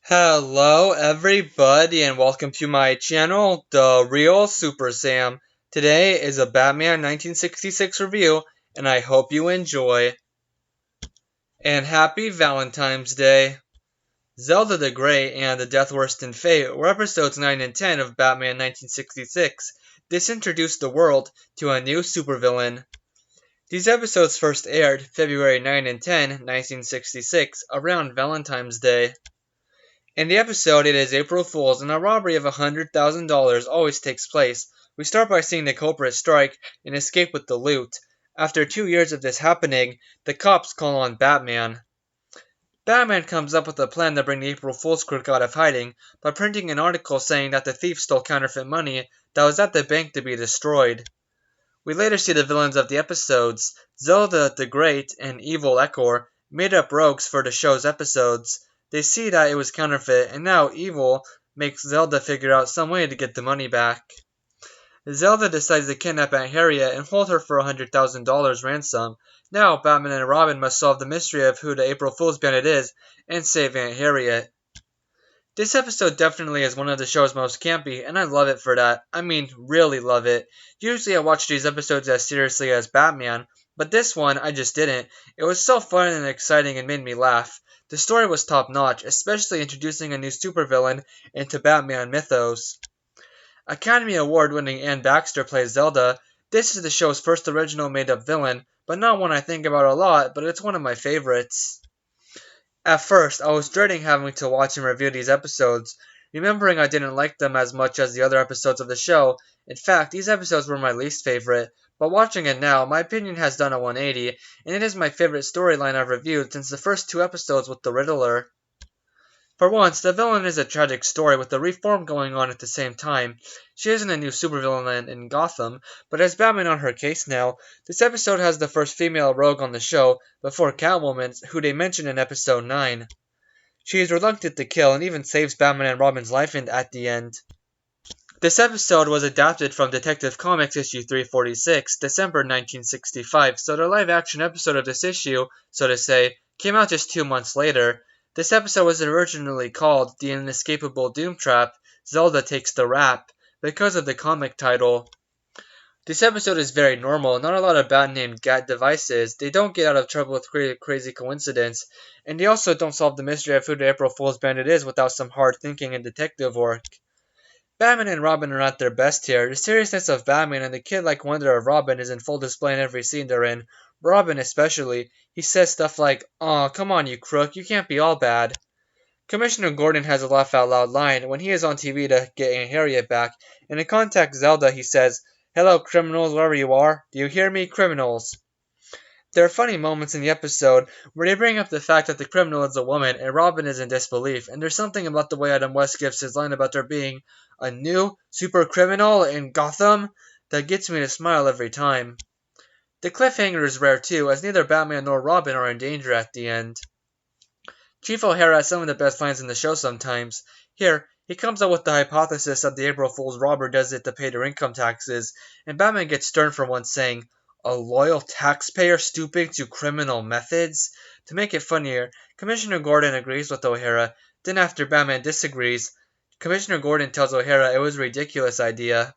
Hello everybody and welcome to my channel, The Real Super Sam. Today is a Batman 1966 review and I hope you enjoy. And happy Valentine's Day. Zelda the Great and The Death Worse Than Fate were episodes 9 and 10 of Batman 1966. This introduced the world to a new supervillain. These episodes first aired February 9 and 10, 1966, around Valentine's Day. In the episode, it is April Fool's, and a robbery of $100,000 always takes place. We start by seeing the culprit strike and escape with the loot. After 2 years of this happening, the cops call on Batman. Batman comes up with a plan to bring the April Fool's crook out of hiding by printing an article saying that the thief stole counterfeit money that was at the bank to be destroyed. We later see the villains of the episodes, Zelda the Great and Evil Echor, made up rogues for the show's episodes. They see that it was counterfeit, and now Evil makes Zelda figure out some way to get the money back. Zelda decides to kidnap Aunt Harriet and hold her for $100,000 ransom. Now Batman and Robin must solve the mystery of who the April Fool's bandit is and save Aunt Harriet. This episode definitely is one of the show's most campy, and I love it for that. I mean, really love it. Usually I watch these episodes as seriously as Batman, but this one I just didn't. It was so fun and exciting and made me laugh. The story was top-notch, especially introducing a new supervillain into Batman mythos. Academy Award-winning Anne Baxter plays Zelda. This is the show's first original made-up villain, but not one I think about a lot, but it's one of my favorites. At first, I was dreading having to watch and review these episodes, remembering I didn't like them as much as the other episodes of the show. In fact, these episodes were my least favorite, but watching it now, my opinion has done a 180, and it is my favorite storyline I've reviewed since the first two episodes with the Riddler. For once, the villain is a tragic story with a reform going on at the same time. She isn't a new supervillain in Gotham, but has Batman on her case now. This episode has the first female rogue on the show, before Catwoman, who they mention in episode 9. She is reluctant to kill and even saves Batman and Robin's life at the end. This episode was adapted from Detective Comics issue 346, December 1965, so the live-action episode of this issue, so to say, came out just 2 months later. This episode was originally called The Inescapable Doom Trap, Zelda Takes the Rap, because of the comic title. This episode is very normal, not a lot of bad-named devices, they don't get out of trouble with crazy coincidence, and they also don't solve the mystery of who the April Fool's bandit is without some hard thinking and detective work. Batman and Robin are at their best here. The seriousness of Batman and the kid-like wonder of Robin is in full display in every scene they're in. Robin especially. He says stuff like, "Aw, come on you crook, you can't be all bad." Commissioner Gordon has a laugh-out-loud line when he is on TV to get Aunt Harriet back, and to contact Zelda he says, "Hello criminals wherever you are, do you hear me, criminals?" There are funny moments in the episode where they bring up the fact that the criminal is a woman and Robin is in disbelief, and there's something about the way Adam West gives his line about there being a new super criminal in Gotham that gets me to smile every time. The cliffhanger is rare too, as neither Batman nor Robin are in danger at the end. Chief O'Hara has some of the best lines in the show sometimes. Here, he comes up with the hypothesis that the April Fool's robber does it to pay their income taxes, and Batman gets stern for once saying, "A loyal taxpayer stooping to criminal methods?" To make it funnier, Commissioner Gordon agrees with O'Hara, then after Batman disagrees, Commissioner Gordon tells O'Hara it was a ridiculous idea.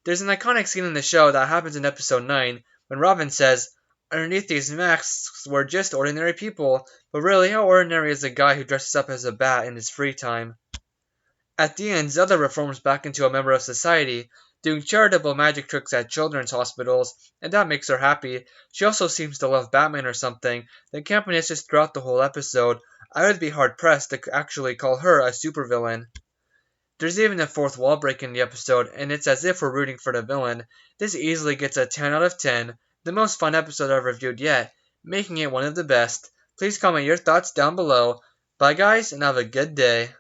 There's an iconic scene in the show that happens in episode 9, when Robin says, "Underneath these masks we're just ordinary people, but really how ordinary is a guy who dresses up as a bat in his free time?" At the end, Zelda reforms back into a member of society, doing charitable magic tricks at children's hospitals, and that makes her happy. She also seems to love Batman or something. The campiness is throughout the whole episode. I would be hard-pressed to actually call her a supervillain. There's even a fourth wall break in the episode, and it's as if we're rooting for the villain. This easily gets a 10 out of 10, the most fun episode I've reviewed yet, making it one of the best. Please comment your thoughts down below. Bye guys, and have a good day.